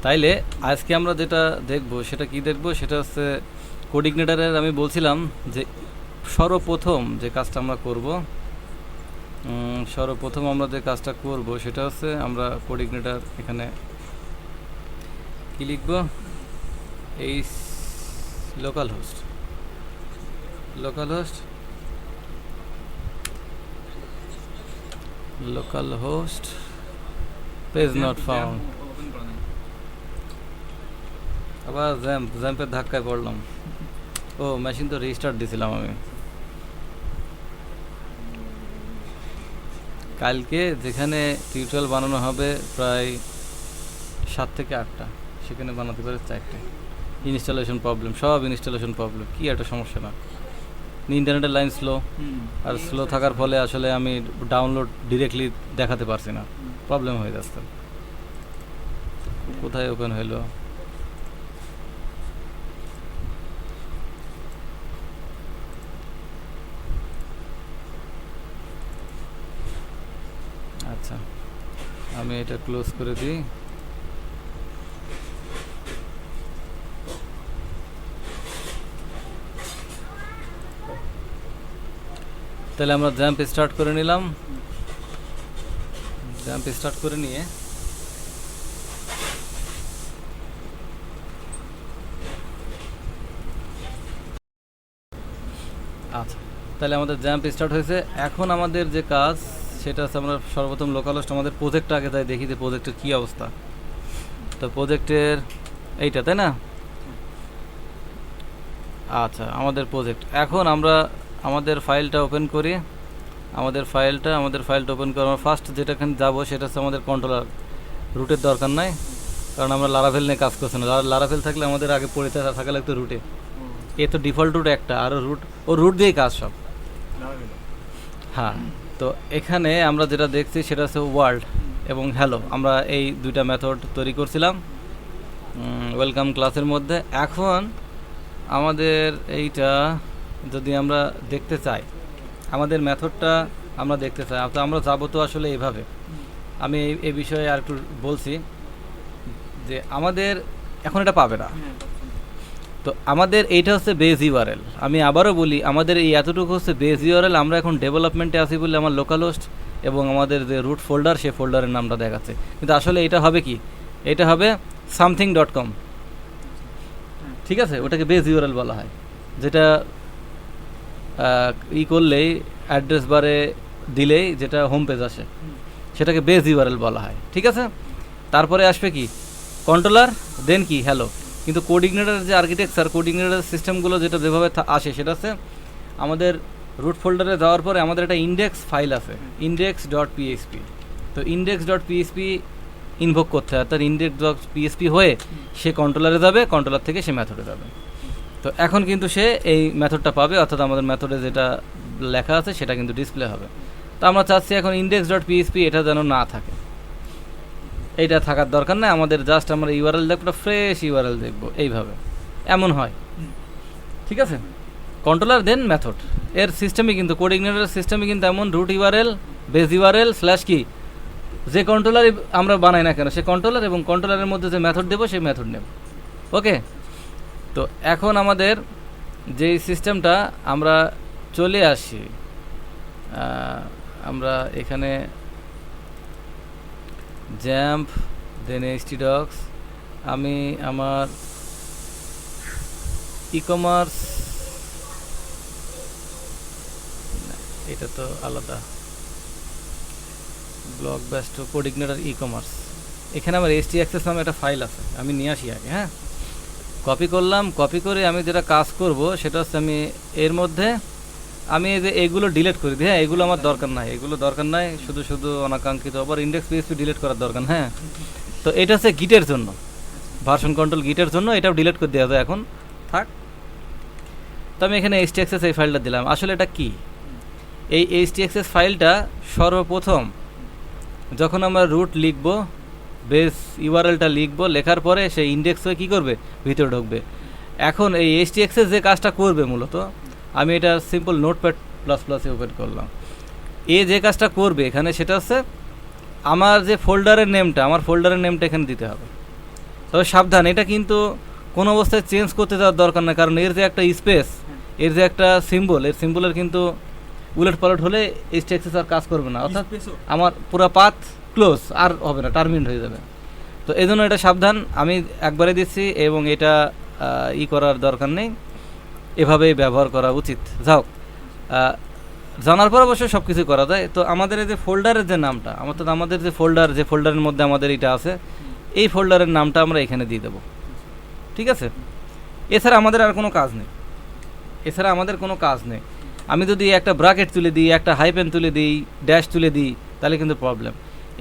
তাইলে আজকে আমরা যেটা দেখব সেটা কি দেখব, সেটা হচ্ছে কোডিগনেটরের আমি বলছিলাম যে সর্বপ্রথম যে কাজটা আমরা করব, সর্বপ্রথম আমরা যে কাজটা করব সেটা হচ্ছে আমরা কোডিগনেটর এখানে কি লিখব, এই local host page not found. আবার জ্যাম্পের ধাক্কায় পড়লাম। ও মেশিন তো রিস্টার্ট দিয়েছিলাম আমি কালকে, যেখানে টিউটোরিয়াল বানানো হবে প্রায় 7 থেকে 8টা, সেখানে বানাতে পারে 4টে। ইনস্টলেশন প্রবলেম, সব ইনস্টলেশন প্রবলেম, কি একটা সমস্যা না, ইন্টারনেটের লাইন স্লো, আর স্লো থাকার ফলে আসলে আমি ডাউনলোড ডিরেক্টলি দেখাতে পারছি না, প্রবলেম হয়ে যাচ্ছে। কোথায় ওপেন হইলো? আচ্ছা, আমি এটা ক্লোজ করে দিই। তাহলে আমরা জ্যাম্প স্টার্ট করে নিলাম। জ্যাম্প স্টার্ট করে নিয়ে আচ্ছা, তাহলে আমাদের জ্যাম্প স্টার্ট হয়েছে। এখন আমাদের যে কাজ সেটা হচ্ছে আমরা সর্বপ্রথম লোকাল হোস্ট আমাদের প্রজেক্টটা আগে তাই দেখি যে প্রজেক্টের কী অবস্থা। তো প্রজেক্টের এইটা, তাই না? আচ্ছা, আমাদের প্রজেক্ট, এখন আমরা আমাদের ফাইলটা ওপেন করি। আমাদের ফাইলটা ওপেন করে আমরা ফার্স্ট যেটাখানে যাবো সেটা হচ্ছে আমাদের কন্ট্রোলার। রুটের দরকার নাই, কারণ আমরা লারাভেল নিয়ে কাজ করছি না। লারাভেল থাকলে আমাদের আগে পড়িতে থাকা লাগতো রুটে। এ তো ডিফল্ট রুট একটা, আরও রুট দিয়েই কাজ সব। হ্যাঁ, তো এখানে আমরা যেটা দেখছি সেটা হচ্ছে ওয়ার্ল্ড এবং হ্যালো। আমরা এই দুইটা মেথড তৈরি করছিলাম ওয়েলকাম ক্লাসের মধ্যে। এখন আমাদের এইটা যদি আমরা দেখতে চাই, আমাদের মেথডটা আমরা দেখতে চাই, তো আমরা যাবো তো আসলে এইভাবে। আমি এই বিষয়ে আর একটু বলছি যে আমাদের এখন এটা পাবে না। তো আমাদের এইটা হচ্ছে বেস ইউআরএল। আমি আবারও বলি, আমাদের এই এতটুকু হচ্ছে বেস ইউআরএল। আমরা এখন ডেভেলপমেন্টে আছি বলে আমার লোকাল হোস্ট এবং আমাদের যে রুট ফোল্ডার, সেই ফোল্ডারের নামটা দেখাচ্ছে, কিন্তু আসলে এটা হবে কি, এটা হবে something.com। ঠিক আছে, ওটাকে বেস ইউআরএল বলা হয়, যেটা করলেই অ্যাড্রেস বারে দিলেই যেটা হোম পেজ আসে সেটাকে বেস ইউআরএল বলা হয়। ঠিক আছে, তারপরে আসবে কি কন্ট্রোলার, দেন কি হ্যালো। কিন্তু কোডিগনেটর যে আর্কিটেকচার, কোডিগনেটর সিস্টেমগুলো যেটা যেভাবে আসে সেটা হচ্ছে আমাদের রুট ফোল্ডারে যাওয়ার পরে আমাদের একটা ইন্ডেক্স ফাইল আছে, index.php। তো index.php ইনভোক করতে হয়, তার index.php হয়ে সে কন্ট্রোলারে যাবে, কন্ট্রোলার থেকে সে মেথডে যাবে। তো এখন কিন্তু সে এই মেথডটা পাবে, অর্থাৎ আমাদের মেথডে যেটা লেখা আছে সেটা কিন্তু ডিসপ্লে হবে। তো আমরা চাচ্ছি এখন index.php এটা যেন না থাকে, এইটা থাকার দরকার নাই। আমাদের জাস্ট আমরা ইউআরএল দেখবো, ফ্রেশ ইউআরএল দেখবো, এইভাবে এমন হয়। ঠিক আছে, কন্ট্রোলার দেন মেথড, এর সিস্টেমে কিন্তু কোডিগনেটরের সিস্টেমে কিন্তু এমন root URL, base URL slash কি, যে কন্ট্রোলারই আমরা বানাই না কেন সে কন্ট্রোলার, এবং কন্ট্রোলারের মধ্যে যে মেথড দেবো সেই মেথড নেব। ওকে, তো এখন আমাদের যেই সিস্টেমটা আমরা চলে আসি, আমরা এখানে জ্যাম্প দেন htdocs, আমি আমার ই কমার্স, এটা তো আলাদা, ব্লগ ব্যাস্ট কোডিগনেটর ই কমার্স, এখানে আমার htaccess নামে একটা ফাইল আছে, আমি নিয়ে আসি আগে। হ্যাঁ, কপি করলাম, কপি করে আমি যেটা কাজ করব সেটা হচ্ছে আমি এর মধ্যে আমি এই যে এগুলো ডিলিট করে দিই। হ্যাঁ, এগুলো আমার দরকার নাই, এগুলো দরকার নাই, শুধু শুধু অনাকাঙ্ক্ষিত আবার ইন্ডেক্স পিএইচপি ডিলিট করার দরকার। হ্যাঁ, তো এটা হচ্ছে গিটের জন্য, ভার্সন কন্ট্রোল গিটের জন্য, এটাও ডিলিট করে দেওয়া যায়, এখন থাক। তো আমি এখানে htaccess এই ফাইলটা দিলাম। আসলে এটা কি, এই htaccess ফাইলটা সর্বপ্রথম যখন আমরা রুট লিখব, বেস ইউআরএলটা লিখব, লেখার পরে সেই ইন্ডেক্স হয়ে কী করবে, ভিতরে ঢুকবে। এখন এই htaccess যে কাজটা করবে, মূলত আমি এটা সিম্পল নোটপ্যাড প্লাস প্লাসে ওপেন করলাম, এ যে কাজটা করবে এখানে সেটা হচ্ছে আমার যে ফোল্ডারের নেমটা, আমার ফোল্ডারের নেমটা এখানে দিতে হবে। তো তবে সাবধান, এটা কিন্তু কোনো অবস্থায় চেঞ্জ করতে যাওয়ার দরকার নেই, কারণ এর যে একটা স্পেস, এর যে একটা সিম্বল, এর সিম্বলের কিন্তু উলট পালট হলে HTXS আর কাজ করবে না, অর্থাৎ আমার পুরো পাথ ক্লোজ আর হবে না, টার্মিনেট হয়ে যাবে। তো এই জন্য এটা সাবধান, আমি একবারে দিচ্ছি এবং এটা করার দরকার নেই, এভাবেই ব্যবহার করা উচিত। যাও জানার পর অবশ্যই সব কিছু করা যায়। তো আমাদের এই যে ফোল্ডারের যে নামটা, আমাদের যে ফোল্ডারের মধ্যে আমাদের এটা আছে, এই ফোল্ডারের নামটা আমরা এখানে দিয়ে দেবো, ঠিক আছে? এছাড়া আমাদের আর কোনো কাজ নেই। আমি যদি একটা ব্র্যাকেট তুলে দিই, একটা হাইপেন তুলে দিই, ড্যাশ তুলে দিই, তাহলে কিন্তু প্রবলেম।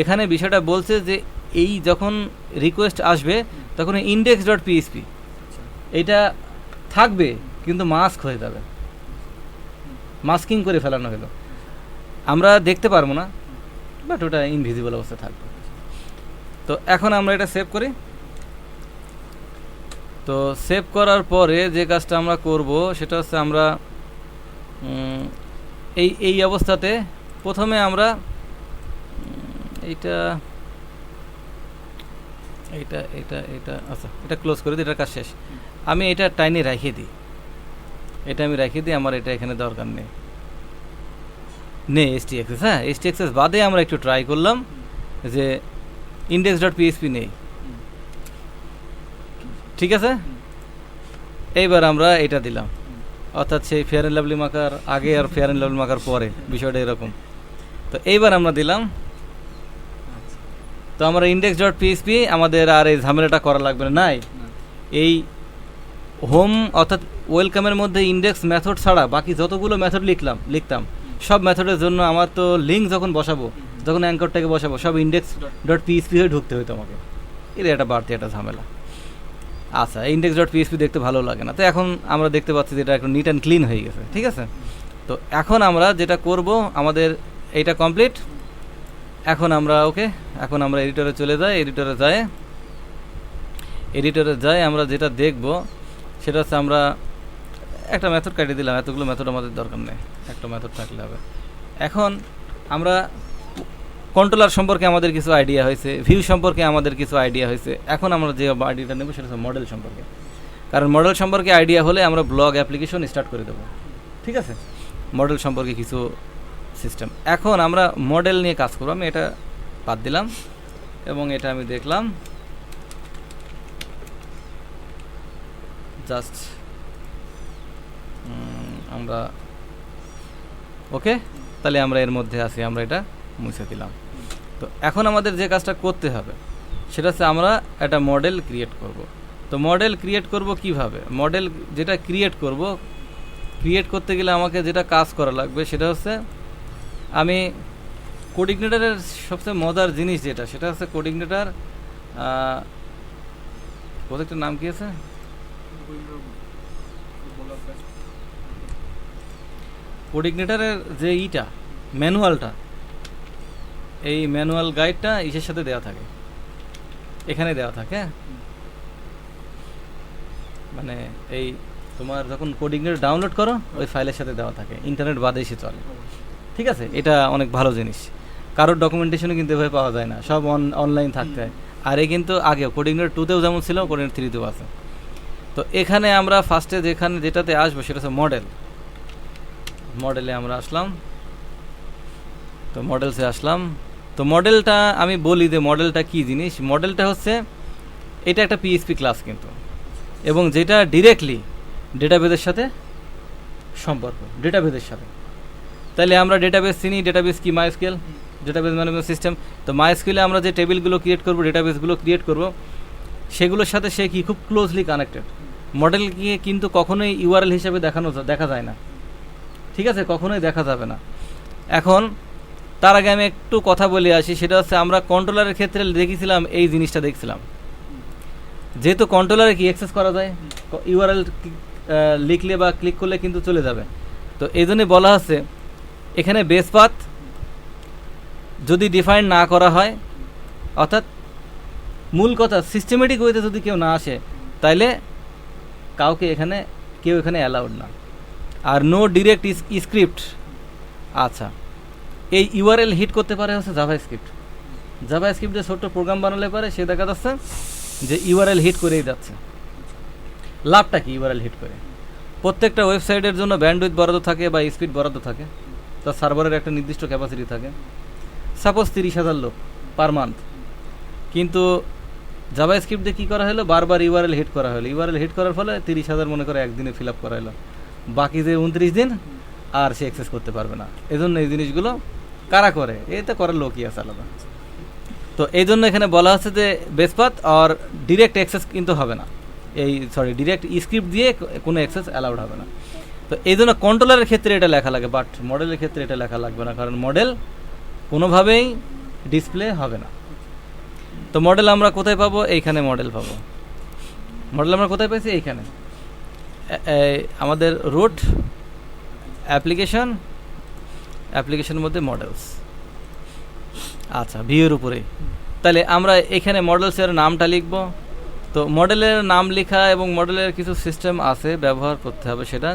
এখানে বিষয়টা বলছে যে এই যখন রিকোয়েস্ট আসবে তখন index.php এইটা থাকবে, কিন্তু মাস্ক হয়ে যাবে, মাস্কিং করে ফেলানো হলো, আমরা দেখতে পারবো না, বাট ওটা ইনভিজিবল অবস্থা থাকবে। তো এখন আমরা এটা সেভ করি। তো সেভ করার পরে যে কাজটা আমরা করব সেটা হচ্ছে আমরা এই অবস্থাতে প্রথমে আমরা এইটা আচ্ছা, এটা ক্লোজ করে দিই, এটার কাজ শেষ। আমি এটা টাইনে রেখে দিই, আমার এটা এখানে দরকার নেই HTXS। হ্যাঁ, HTXS বাদে আমরা একটু ট্রাই করলাম যে index.php নেই, ঠিক আছে? এইবার আমরা এটা দিলাম, অর্থাৎ সেই ফেয়ার অ্যান্ড লাভলি মার্কার আগে আর ফেয়ার অ্যান্ড লাভলি মার্কার পরে, বিষয়টা এরকম। তো এইবার আমরা দিলাম, তো আমরা index.php আমাদের আর এই ঝামেলাটা করা লাগবে না। এই হোম অর্থাৎ ওয়েলকামের মধ্যে ইন্ডেক্স মেথড ছাড়া বাকি যতগুলো মেথড লিখতাম সব মেথডের জন্য আমার তো লিঙ্ক যখন অ্যাঙ্করটাকে বসাবো সব index.php হয়ে ঢুকতে হতো আমাকে, এর একটা বাড়তি একটা ঝামেলা। আচ্ছা, index.php দেখতে ভালো লাগে না, তো এখন আমরা দেখতে পাচ্ছি যে এটা একটু নিট অ্যান্ড ক্লিন হয়ে গেছে, ঠিক আছে? তো এখন আমরা যেটা করব, আমাদের এইটা কমপ্লিট। এখন আমরা এডিটরে চলে যাই। এডিটরে যাই আমরা যেটা দেখব সেটা হচ্ছে আমরা একটা মেথড কাটিয়ে দিলাম, এতগুলো মেথড আমাদের দরকার নেই, একটা মেথড থাকলে হবে। এখন আমরা কন্ট্রোলার সম্পর্কে আমাদের কিছু আইডিয়া হয়েছে, ভিউ সম্পর্কে আমাদের কিছু আইডিয়া হয়েছে। এখন আমরা যে আইডিয়াটা নেব সেটা হচ্ছে মডেল সম্পর্কে, কারণ মডেল সম্পর্কে আইডিয়া হলে আমরা ব্লগ অ্যাপ্লিকেশন স্টার্ট করে দেবো, ঠিক আছে? মডেল সম্পর্কে কিছু সিস্টেম। এখন আমরা মডেল নিয়ে কাজ করব। আমি এটা বাদ দিলাম এবং এটা আমি দেখলাম, জাস্ট আমরা ওকে, তাহলে আমরা এর মধ্যে আছি, আমরা এটা মুছে দিলাম। তো এখন আমাদের যে কাজটা করতে হবে সেটা হচ্ছে আমরা একটা মডেল ক্রিয়েট করব। তো মডেল ক্রিয়েট করব কিভাবে? মডেল যেটা ক্রিয়েট করতে গেলে আমাকে যেটা কাজ করা লাগবে সেটা হচ্ছে, আমি কোডিগনেটরের সবচেয়ে মজার জিনিস সেটা হচ্ছে কোডিগনেটর প্রজেক্টের নাম কি আছে? কোডিগনেটরের যে ম্যানুয়ালটা, এই ম্যানুয়াল গাইডটা ইসের সাথে দেওয়া থাকে, এখানে দেওয়া থাকে। মানে এই তোমার যখন কোডিগনেটর ডাউনলোড করো ওই ফাইলের সাথে দেওয়া থাকে, ইন্টারনেট বাদে এসে চলে, ঠিক আছে? এটা অনেক ভালো জিনিস, কারোর ডকুমেন্টেশনও কিন্তু এভাবে পাওয়া যায় না, সব অনলাইন থাকতে হয়। আর এই কিন্তু আগেও কোডিগনেটর 2তেও যেমন ছিল, কোডিগনেটর 3তেও আছে। তো এখানে আমরা ফার্স্টে যেটাতে আসবো সেটা হচ্ছে মডেলে আমরা আসলাম। তো মডেলসে আসলাম। তো মডেলটা আমি বলি যে মডেলটা কি জিনিস। মডেলটা হচ্ছে এটা একটা পিএইচপি ক্লাস কিন্তু, এবং যেটা ডিরেক্টলি ডেটাবেজের সাথে সম্পর্ক, ডেটাবেজের সাথে। তাহলে আমরা ডেটাবেস চিনি, ডেটাবেস কি? MySQL, database management system. তো মাইএসকিউএলে আমরা যে টেবিলগুলো ক্রিয়েট করব, ডেটাবেসগুলো ক্রিয়েট করব, সেগুলোর সাথে সে কি খুব ক্লোজলি কানেক্টেড। মডেলকে কিন্তু কখনোই ইউআরএল হিসাবে দেখা যায় না, ঠিক আছে? কখনোই দেখা যাবে না। এখন তার আগে আমি একটু কথা বলে আসি, সেটা হচ্ছে আমরা কন্ট্রোলারের ক্ষেত্রে দেখেছিলাম এই জিনিসটা দেখছিলাম, যেহেতু কন্ট্রোলারে কি অ্যাক্সেস করা যায়, ইউআরএল লিখলে বা ক্লিক করলে কিন্তু চলে যাবে। তো এই জন্যই বলা হচ্ছে এখানে বেস পাথ যদি ডিফাইন না করা হয়, অর্থাৎ মূল কথা সিস্টেমেটিক ওয়েতে যদি কেউ না আসে, তাইলে কেউ এখানে অ্যালাউড না। আর নো ডিরেক্ট স্ক্রিপ্ট। আচ্ছা, এই ইউআরএল হিট করতে পারে হচ্ছে জাভা স্ক্রিপ্ট দিয়ে ছোট্ট প্রোগ্রাম বানালে পারে, সে দেখা যাচ্ছে যে ইউআরএল হিট করেই যাচ্ছে। লাভটা কি ইউআরএল হিট করে? প্রত্যেকটা ওয়েবসাইটের জন্য ব্যান্ডউইথ বরাদ্দ থাকে বা স্পিড বরাদ্দ থাকে, তার সার্ভারের একটা নির্দিষ্ট ক্যাপাসিটি থাকে। সাপোজ 30,000 লোক পার মান্থ, কিন্তু জাভাস্ক্রিপ্ট দিয়ে কী করা হলো, বারবার ইউআরএল হিট করা হলো। ইউআরএল হিট করার ফলে 30,000 মনে করে একদিনে ফিল আপ করা হলো, বাকি যে 29 দিন আর সে অ্যাক্সেস করতে পারবে না। এজন্য এই জিনিসগুলো কারা করে? এতে করার লোকই আছে আলাদা। তো এই জন্য এখানে বলা হচ্ছে যে বেসপাথ আর ডিরেক্ট অ্যাক্সেস কিন্তু হবে না, ডিরেক্ট স্ক্রিপ্ট দিয়ে কোনো অ্যাক্সেস অ্যালাউড হবে না। তো এই জন্য কন্ট্রোলারের ক্ষেত্রে এটা লেখা লাগে, বাট মডেলের ক্ষেত্রে এটা লেখা লাগবে না, কারণ মডেল কোনোভাবেই ডিসপ্লে হবে না। তো মডেল আমরা কোথায় পাবো? এইখানে মডেল পাবো। মডেল আমরা কোথায় পাইছি? এইখানে আমাদের রুট অ্যাপ্লিকেশনের মধ্যে মডেলস। আচ্ছা, ভিউর উপরে। তাহলে আমরা এখানে মডেলসের নামটা লিখব। তো মডেলের নাম লেখা এবং মডেলের কিছু সিস্টেম আছে, ব্যবহার করতে হবে সেটা।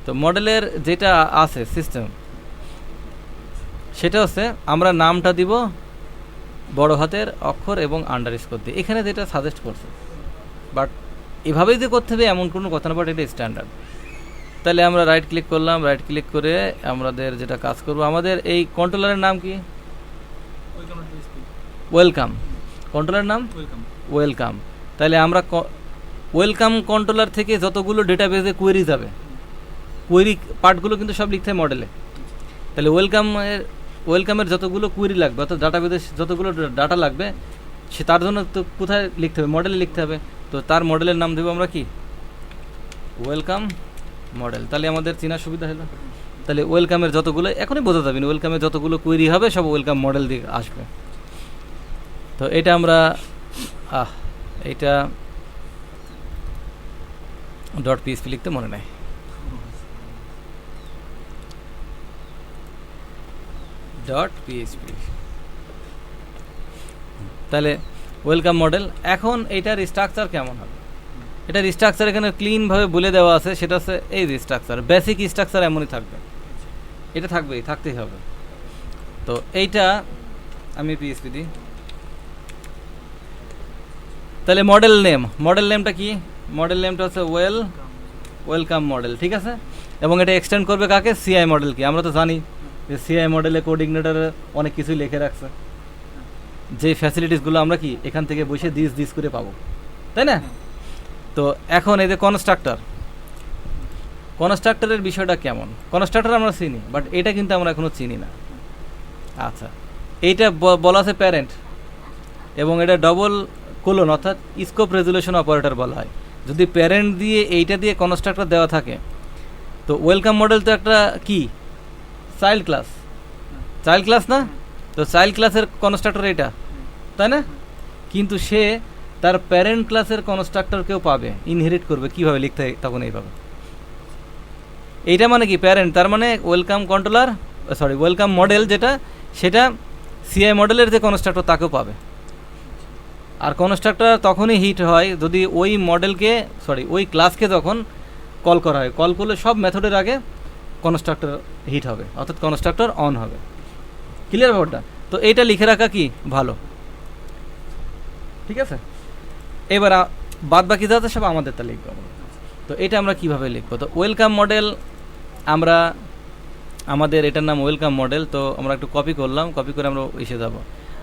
তো মডেলের যেটা আছে সিস্টেম, সেটা হচ্ছে আমরা নামটা দিব বড় হাতের অক্ষর এবং আন্ডারস্কোর দিয়ে। এখানে যেটা সাজেস্ট করছে, বাট এভাবেই যে করতে হবে এমন কোনো কথা না, বাট এটা স্ট্যান্ডার্ড। তাহলে আমরা রাইট ক্লিক করলাম, রাইট ক্লিক করে আমাদের যেটা কাজ করব, আমাদের এই কন্ট্রোলারের নাম কি? ওয়েলকাম। কন্ট্রোলার নাম ওয়েলকাম। তাহলে আমরা ওয়েলকাম কন্ট্রোলার থেকে যতগুলো ডেটাবেজে কোয়েরি যাবে, কোয়েরি পার্টগুলো কিন্তু সব লিখতে হয় মডেলে। তাহলে ওয়েলকামের যতগুলো কোয়েরি লাগবে, অর্থাৎ ডাটাবেজে যতগুলো ডাটা লাগবে, সে তার জন্য তো কোথায় লিখতে হবে? মডেলে লিখতে হবে। তো তার মডেলের নাম দেবো আমরা কি? Welcome model. তাহলে আমাদের চেনার সুবিধা হলো। তাহলে ওয়েলকামের যতগুলো, এখনই বোঝা যাবে না, ওয়েলকামের যতগুলো কোয়েরি হবে সব ওয়েলকাম মডেল দিয়ে আসবে। তো এটা আমরা এইটা .php লিখতে মনে নাই। .php। তাহলে ওয়েলকাম মডেল। এখন এইটার স্ট্রাকচার কেমন হবে? এটার স্ট্রাকচার এখানে ক্লিনভাবে বলে দেওয়া আছে, সেটা হচ্ছে এই যে স্ট্রাকচার, বেসিক স্ট্রাকচার এমনই থাকবে, এটা থাকতেই হবে। তো এইটা আমি পিএইচপি দিই। তাহলে মডেল নেমটা কি? মডেল নেমটা হচ্ছে ওয়েলকাম মডেল, ঠিক আছে। এবং এটা এক্সটেন্ড করবে কাকে? সিআই মডেল কি? আমরা তো জানি যে সিআই মডেলে কোঅর্ডিনেটরে অনেক কিছুই লিখে রাখছে, যে ফ্যাসিলিটিসগুলো আমরা কি এখান থেকে বসে দিস করে পাবো, তাই না? তো এখন এই যে কনস্ট্রাক্টরের বিষয়টা কেমন? কনস্ট্রাক্টর আমরা চিনি, বাট এটা কিন্তু আমরা এখনো চিনি না। আচ্ছা, এইটা বলা আছে প্যারেন্ট, এবং এটা ডবল কোলন অর্থাৎ স্কোপ রেজুলেশন অপারেটর বলা হয়। যদি প্যারেন্ট দিয়ে এইটা দিয়ে কনস্ট্রাক্টর দেওয়া থাকে, তো ওয়েলকাম মডেল তো একটা কি চাইল্ড ক্লাস না? তো চাইল্ড ক্লাসের কনস্ট্রাক্টর এটা, তাই না? কিন্তু সে তার প্যারেন্ট ক্লাসের কনস্ট্রাক্টরকেও পাবে, ইনহেরিট করবে। কীভাবে লিখতে হয় তখন এইভাবে? এইটা মানে কি প্যারেন্ট, তার মানে ওয়েলকাম মডেল যেটা, সেটা সিআই মডেলের যে কনস্ট্রাক্টর তাকেও পাবে। আর কনস্ট্রাক্টর তখনই হিট হয় যদি ওই ওই ক্লাসকে যখন কল করা হয়। কল করলে সব মেথডের আগে কনস্ট্রাক্টর হিট হবে, অর্থাৎ কনস্ট্রাক্টর অন হবে। ক্লিয়ার ব্যাপারটা? তো এইটা লিখে রাখা কি ভালো, ঠিক আছে। এবার বাদ বাকি যা আছে সব আমাদেরটা লিখবো। তো এটা আমরা কিভাবে লিখবো? তো ওয়েলকাম মডেল, আমাদের এটার নাম ওয়েলকাম মডেল। তো আমরা একটু কপি করে আমরা এসে যাব।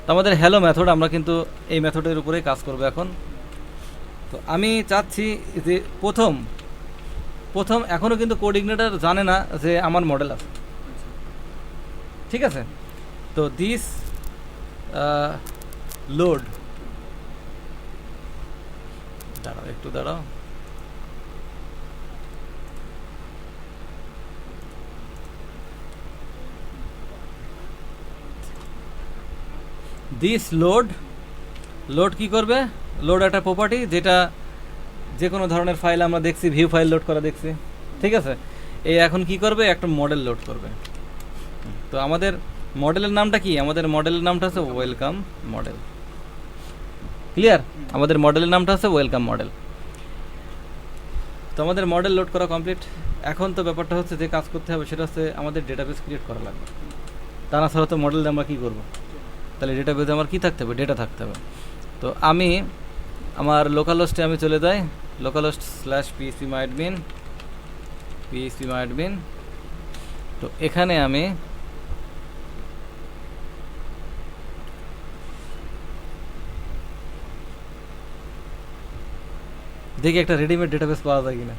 তো আমাদের হ্যালো মেথড, আমরা কিন্তু এই মেথডের উপরেই কাজ করবো এখন। তো আমি চাচ্ছি যে প্রথম এখনও কিন্তু কোঅর্ডিনেটর জানে না যে আমার মডেল আছে, ঠিক আছে। তো দিস লোড, দাঁড়াও দিস লোড কি করবে? লোড একটা প্রপার্টি, যেটা যে কোনো ধরনের ফাইল আমরা দেখছি, ভিউ ফাইল লোড করা দেখছি, ঠিক আছে। এই এখন কি করবে? একটা মডেল লোড করবে। তো আমাদের মডেলের নামটা কি? আমাদের মডেলের নামটা হচ্ছে ওয়েলকাম মডেল। ক্লিয়ার? আমাদের মডেলের নামটা হচ্ছে ওয়েলকাম মডেল। তো আমাদের মডেল লোড করা কমপ্লিট। এখন তো ব্যাপারটা হচ্ছে যে কাজ করতে হবে, সেটা হচ্ছে আমাদের ডেটাবেস ক্রিয়েট করা লাগবে। তা না ছাড়া তো মডেল আমরা কী করবো? তাহলে ডেটাবেসে আমার কী থাকতে হবে? ডেটা থাকতে হবে। তো আমি আমার লোকাল হোস্টে আমি চলে যাই, লোকাল হোস্ট /phpMyAdmin, তো এখানে আমি দেখি একটা রেডিমেড ডেটাবেস পাওয়া যায় কিনা।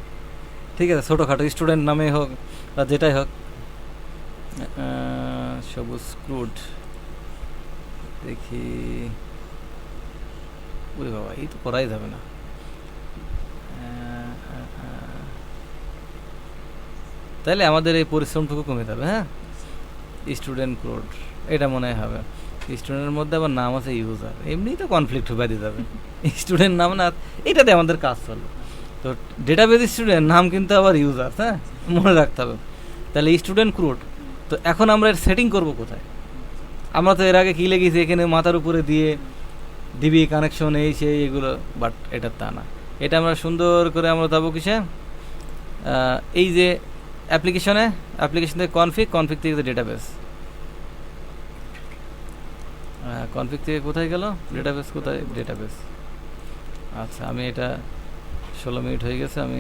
ঠিক আছে, ছোটোখাটো স্টুডেন্ট নামে হোক বা যেটাই হোক, সবুজ ক্রুড, দেখি। ওরে বাবা, এই তো করাই যাবে না। তাইলে আমাদের এই পরিশ্রমটুকু কমে যাবে। হ্যাঁ, স্টুডেন্ট ক্রুড এটা মনে হয় হবে। স্টুডেন্টের মধ্যে আবার নাম আছে ইউজার, এমনিই তো কনফ্লিক্ট বেঁধে যাবে। স্টুডেন্ট নাম না, এটাতে আমাদের কাজ চলবে। তো ডেটাবেস স্টুডেন্ট নাম কিন্তু আবার ইউজার, হ্যাঁ মনে রাখতে হবে। তাহলে স্টুডেন্ট ক্রুড, তো এখন আমরা এর সেটিং করব কোথায়? আমরা তো এর আগে কী লেগেছি এখানে মাথার উপরে দিয়ে ডিবি কানেকশন এই সেই এগুলো, বাট এটা তা না। এটা আমরা সুন্দর করে আমরা যাবো কিসে, এই যে অ্যাপ্লিকেশন থেকে কনফিগ থেকে ডেটাবেস, কনফিগ থেকে কোথায় গেল ডেটাবেস, কোথায় ডেটাবেস। আচ্ছা, আমি এটা 16 মিনিট হয়ে গেছে, আমি